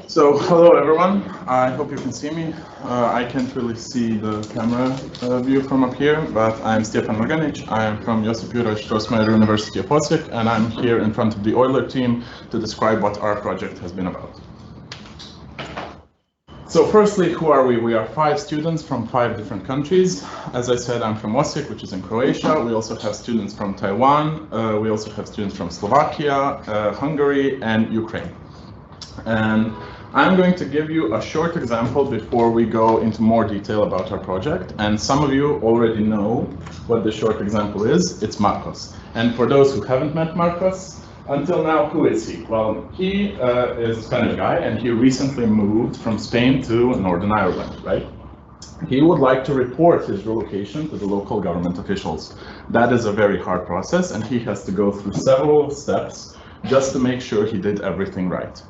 So, hello everyone. I hope you can see me. I can't really see the camera view from up here, but I'm Stefan Morganic. I am from Josip Juraj Strossmayer University of Osijek, and I'm here in front of the Euler team to describe what our project has been about. So firstly, who are we? We are 5 students from 5 different countries. As I said, I'm from Osijek, which is in Croatia. We also have students from Taiwan. We also have students from Slovakia, Hungary, and Ukraine. And I'm going to give you a short example before we go into more detail about our project. And some of you already know what the short example is. It's Marcos. And for those who haven't met Marcos, until now, who is he? Well, he is a Spanish guy, and he recently moved from Spain to Northern Ireland, right? He would like to report his relocation to the local government officials. That is a very hard process, and he has to go through several steps just to make sure he did everything right.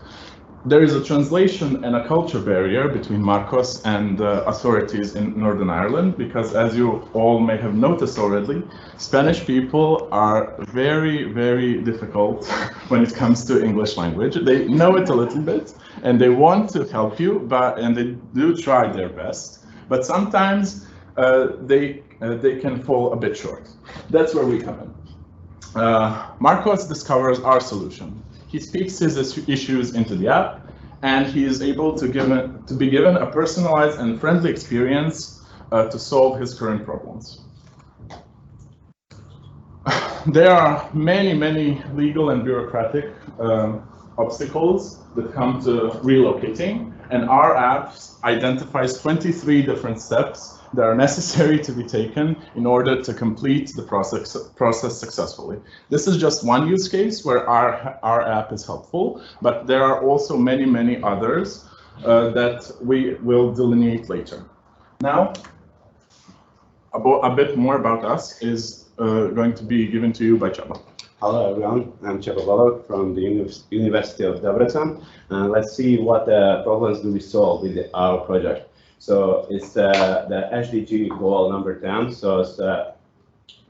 There is a translation and a culture barrier between Marcos and authorities in Northern Ireland, because as you all may have noticed already, Spanish people are very, very difficult when it comes to English language. They know it a little bit and they want to help you, and they do try their best, but sometimes they can fall a bit short. That's where we come in. Marcos discovers our solution. He speaks his issues into the app, and he is able to be given a personalized and friendly experience to solve his current problems. There are many, many legal and bureaucratic obstacles that come to relocating, and our app identifies 23 different steps that are necessary to be taken in order to complete the process successfully. This is just one use case where our app is helpful, but there are also many, many others that we will delineate later. Now, a bit more about us is going to be given to you by Csaba. Hello everyone, I'm Csaba Balog from the University of Debrecen. Let's see what problems do we solve with our project. So it's the SDG goal number 10, so it's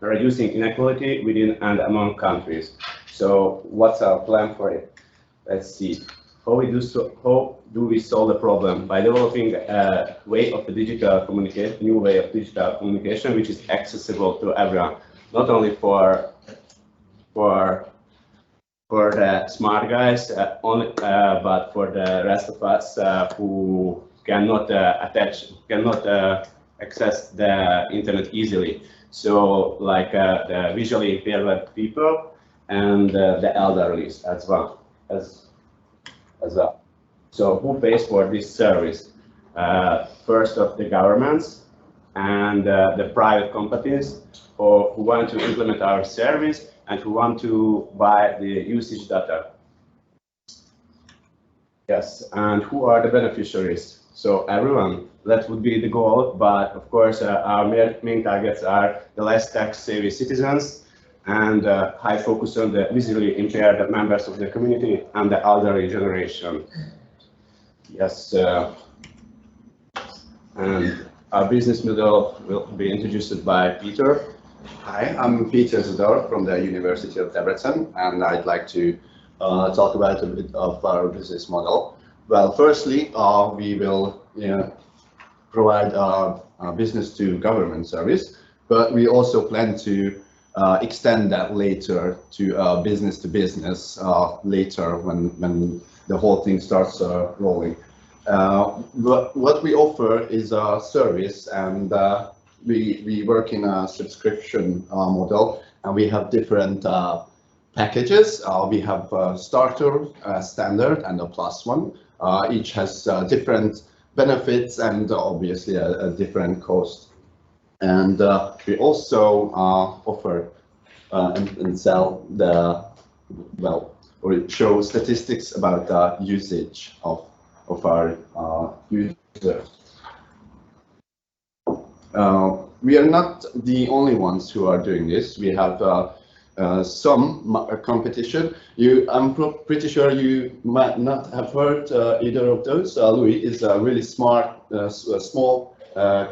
reducing inequality within and among countries. So what's our plan for it? Let's see. How do we solve the problem? By developing a way of the digital communication, new way of digital communication, which is accessible to everyone, not only for the smart guys, but for the rest of us who cannot access the internet easily. So like the visually impaired people and the elderly as well. So who pays for this service? First of the governments and the private companies who want to implement our service and who want to buy the usage data. Yes, and who are the beneficiaries? So everyone, that would be the goal, but of course our main targets are the less tax-savvy citizens and high focus on the visually impaired members of the community and the elderly generation. Yes, and our business model will be introduced by Peter. Hi, I'm Peter Zador from the University of Debrecen, and I'd like to talk about a bit of our business model. Well, firstly, we will provide a business to government service, but we also plan to extend that later to business to business later when the whole thing starts rolling. What we offer is a service, and we work in a subscription model, and we have different packages. We have starter, standard, and a plus one. Each has different benefits and obviously a different cost. And we also offer and sell or show statistics about the usage of our users. We are not the only ones who are doing this. We have some competition. I'm pretty sure you might not have heard either of those. Louis is a really smart, small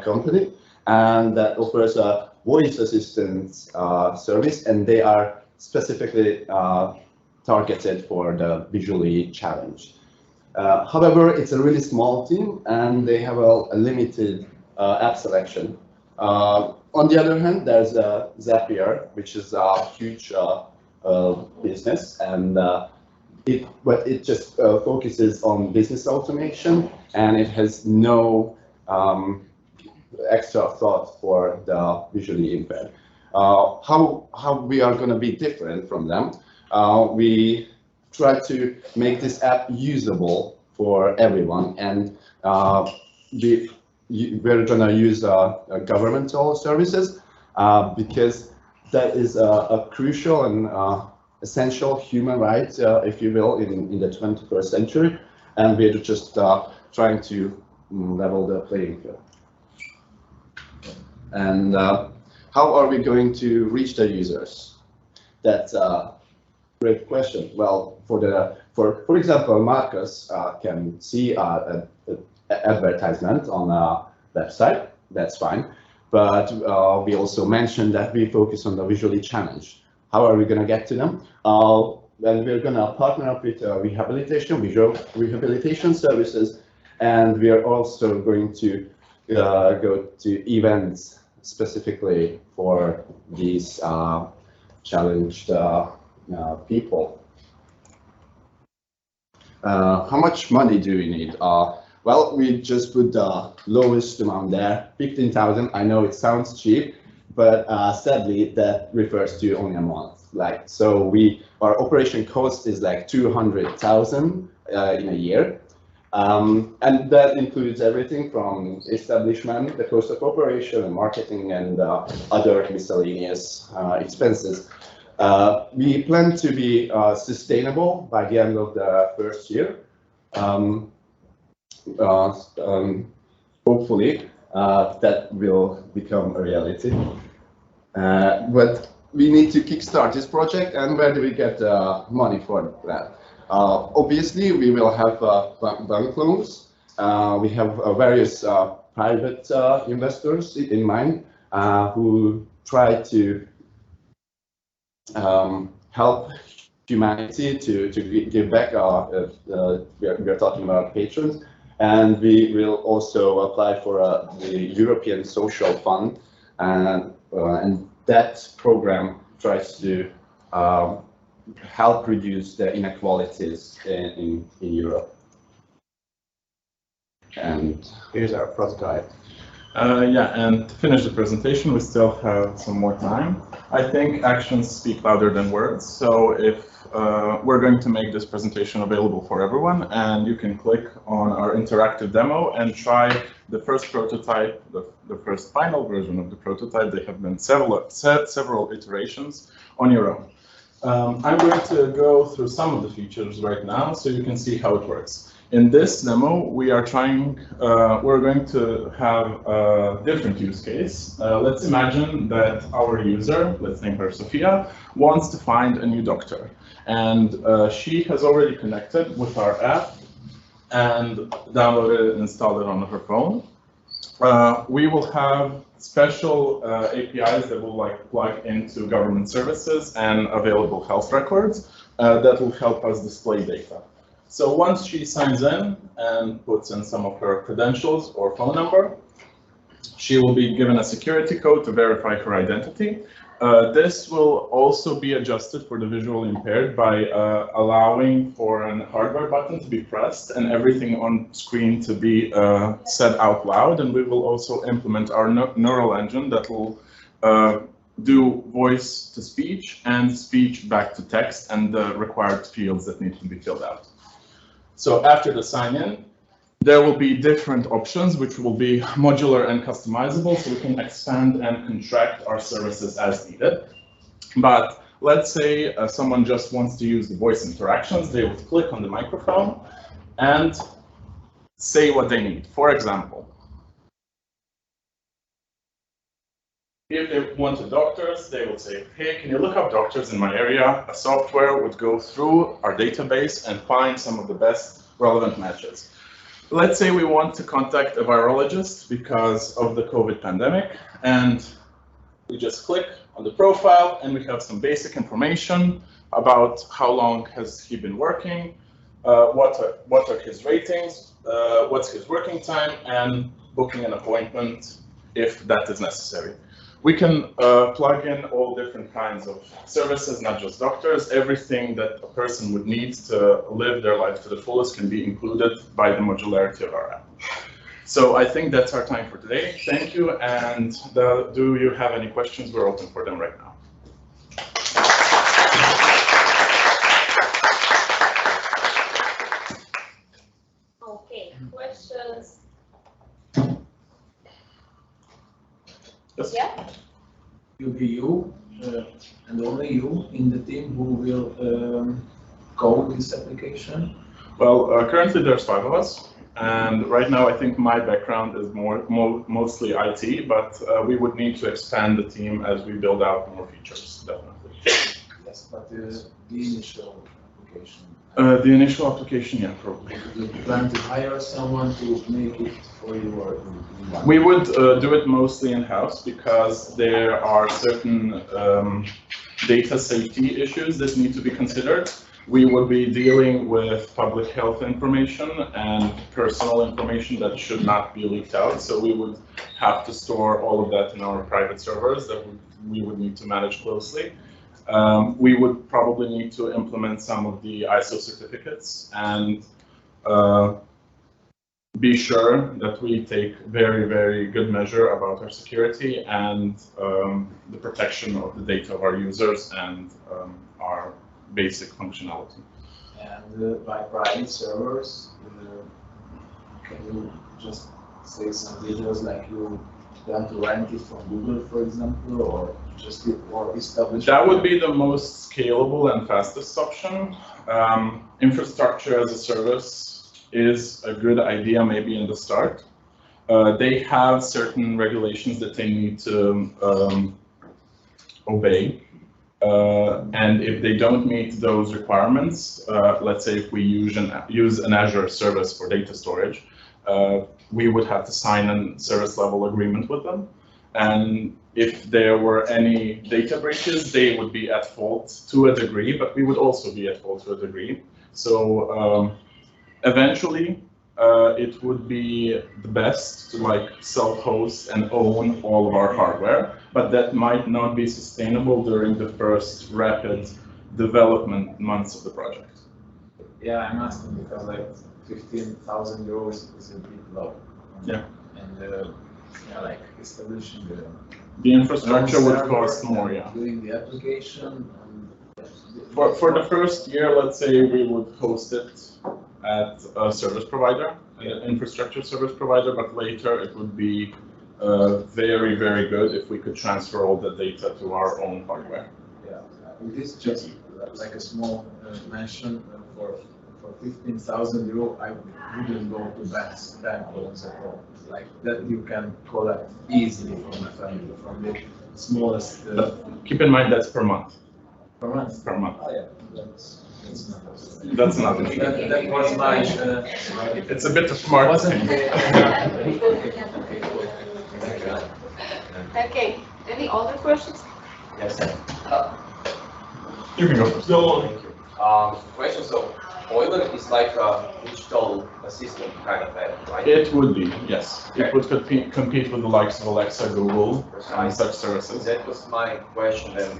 company, and that offers a voice assistance service, and they are specifically targeted for the visually challenged. However, it's a really small team and they have a limited app selection. On the other hand, there's Zapier, which is a huge business, and it just focuses on business automation, and it has no extra thought for the visually impaired. How we are going to be different from them? We try to make this app usable for everyone, and we're going to use governmental services because that is a crucial and essential human right, if you will, in the 21st century, and we're just trying to level the playing field. And how are we going to reach the users? That's a great question. Well, for example, Marcus can see an advertisement on a website. That's fine. But we also mentioned that we focus on the visually challenged. How are we going to get to them? Well, we're going to partner up with visual rehabilitation services, and we are also going to go to events specifically for these challenged people. How much money do we need? Well, we just put the lowest amount there, 15,000. I know it sounds cheap, but sadly that refers to only a month. So our operation cost is like 200,000 in a year. And that includes everything from establishment, the cost of operation, and marketing, and other miscellaneous expenses. We plan to be sustainable by the end of the first year. Hopefully, that will become a reality. But we need to kickstart this project, and where do we get money for that? Obviously, we will have bank loans. We have various private investors in mind who try to help humanity to give back. We are talking about patrons, and we will also apply for the European Social Fund, and that program tries to help reduce the inequalities in Europe. And here's our prototype. Yeah, and to finish the presentation, we still have some more time. I think actions speak louder than words. So if we're going to make this presentation available for everyone, and you can click on our interactive demo and try the first prototype, the first final version of the prototype. There have been several iterations on your own. I'm going to go through some of the features right now so you can see how it works. In this demo, we're going to have a different use case. Let's imagine that our user, let's name her Sophia, wants to find a new doctor. And she has already connected with our app and downloaded it and installed it on her phone. We will have special APIs that will plug into government services and available health records that will help us display data. So once she signs in and puts in some of her credentials or phone number, she will be given a security code to verify her identity. This will also be adjusted for the visually impaired by allowing for a hardware button to be pressed and everything on screen to be said out loud. And we will also implement our neural engine that will do voice to speech and speech back to text and the required fields that need to be filled out. So after the sign-in, there will be different options which will be modular and customizable, so we can expand and contract our services as needed. But let's say someone just wants to use the voice interactions. They would click on the microphone and say what they need. For example, if they wanted doctors, they would say, hey, can you look up doctors in my area? A software would go through our database and find some of the best relevant matches. Let's say we want to contact a virologist because of the COVID pandemic, and we just click on the profile and we have some basic information about how long has he been working, what are his ratings, what's his working time, and booking an appointment if that is necessary. We can plug in all different kinds of services, not just doctors. Everything that a person would need to live their life to the fullest can be included by the modularity of our app. So I think that's our time for today. Thank you. And do you have any questions? We're open for them right now. Okay, questions? Yes. Yeah? Will be you and only you in the team who will code this application? Well, currently there's 5 of us. And right now, I think my background is mostly IT, but we would need to expand the team as we build out more features, definitely. Yes, but the initial application. The initial application, yeah, probably. Do you plan to hire someone to make it for you, or we would do it mostly in-house because there are certain data safety issues that need to be considered. We would be dealing with public health information and personal information that should not be leaked out. So we would have to store all of that in our private servers that we would need to manage closely. We would probably need to implement some of the ISO certificates and be sure that we take very, very good measure about our security and the protection of the data of our users and our basic functionality. And by private servers, can you just say some details, like you plan to rent it from Google, for example, or just establish? That would be the most scalable and fastest option. Infrastructure as a service is a good idea maybe in the start. They have certain regulations that they need to obey. And if they don't meet those requirements, let's say if we use an Azure service for data storage, we would have to sign a service level agreement with them. And if there were any data breaches, they would be at fault to a degree, but we would also be at fault to a degree. So eventually, it would be the best to self-host and own all of our hardware, but that might not be sustainable during the first rapid development months of the project. Yeah, I'm asking because 15,000 euros is a bit low. Yeah. And establishing the infrastructure would cost more, yeah. Doing the application. For the first year, let's say we would host it at a service provider, an infrastructure service provider, but later it would be very, very good if we could transfer all the data to our own hardware. Yeah, it is just like a small mention for 15,000 euro. I wouldn't go to bank loans at all. Like that, you can collect easily from a family, from the smallest. Keep in mind that's per month. Per month. Per month. Oh, yeah, that's not. That's not an issue. That was my. It's a bit of marketing. Okay, any other questions? Yes. You can go first. Thank you. Question, so Euler is like a digital assistant kind of app, right? It would be, yes. It would compete with the likes of Alexa, Google, and such services. That was my question then.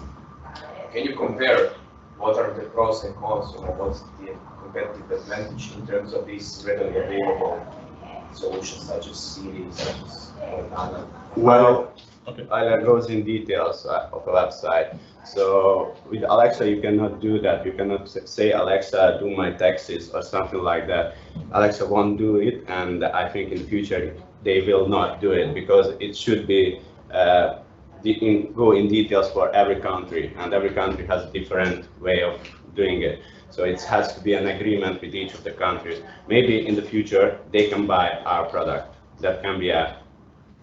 Can you compare what are the pros and cons, what's the competitive advantage in terms of these readily available solutions such as Siri, such as Cortana? Well, okay. Euler goes in details of a website. So with Alexa, you cannot do that. You cannot say, Alexa, do my taxes or something like that. Alexa won't do it, and I think in the future they will not do it because it should be go in details for every country, and every country has a different way of doing it. So it has to be an agreement with each of the countries. Maybe in the future they can buy our product. That can be a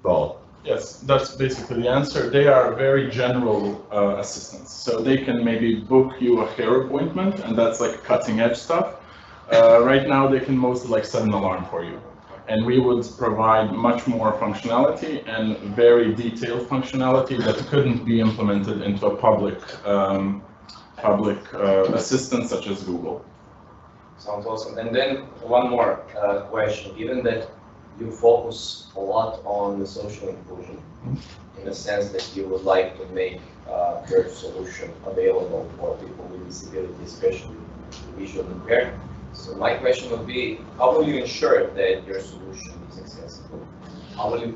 goal. Yes, that's basically the answer. They are very general assistants. So they can maybe book you a hair appointment, and that's like cutting edge stuff. Right now they can mostly set an alarm for you. And we would provide much more functionality and very detailed functionality that couldn't be implemented into a public public assistants such as Google. Sounds awesome. And then one more question. Given that you focus a lot on the social inclusion, in the sense that you would like to make your solution available for people with disability, especially visually impaired. So my question would be, how will you ensure that your solution is accessible?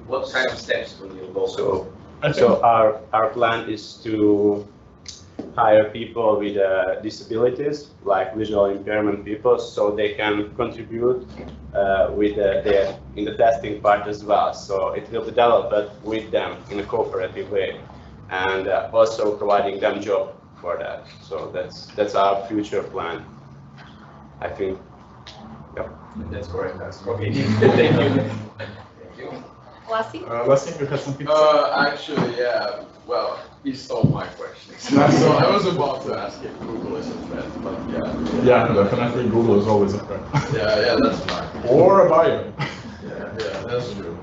What kind of steps will you go through? So our plan is to hire people with disabilities, like visual impairment people, so they can contribute in the testing part as well. So it will be developed with them in a cooperative way, and also providing them job for that. So that's our future plan, I think. Yep. That's correct. Okay. Thank you. Thank you. Lassi? Lassi, you have some feedback? Actually, yeah, well, he stole my question. So I was about to ask if Google is a threat, but yeah. Yeah, definitely Google is always a threat. Yeah, that's fine. Or a buyer. Yeah, that's true.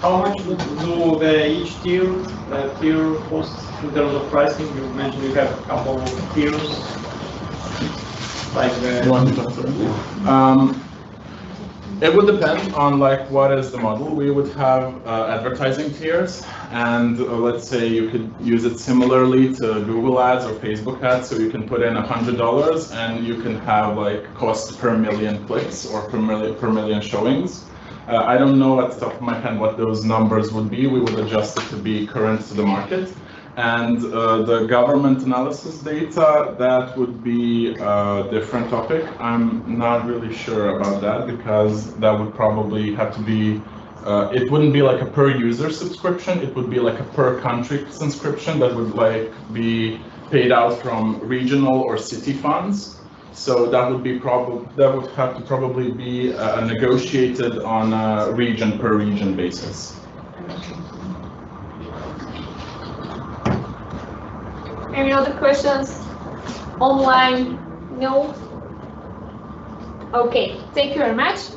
How much do each tier cost in terms of pricing? You mentioned you have a couple of tiers, like You want me to answer? It would depend on like what is the model. We would have advertising tiers, and let's say you could use it similarly to Google ads or Facebook ads. So you can put in $100 and you can have like cost per million clicks or per million showings. I don't know at the top of my head what those numbers would be. We would adjust it to be current to the market. And the government analysis data, that would be a different topic. I'm not really sure about that because that would probably have to be, it wouldn't be like a per user subscription, it would be like a per country subscription that would like be paid out from regional or city funds. So that would be that would have to probably be negotiated on a region per region basis. Any other questions online? No? Okay, thank you very much.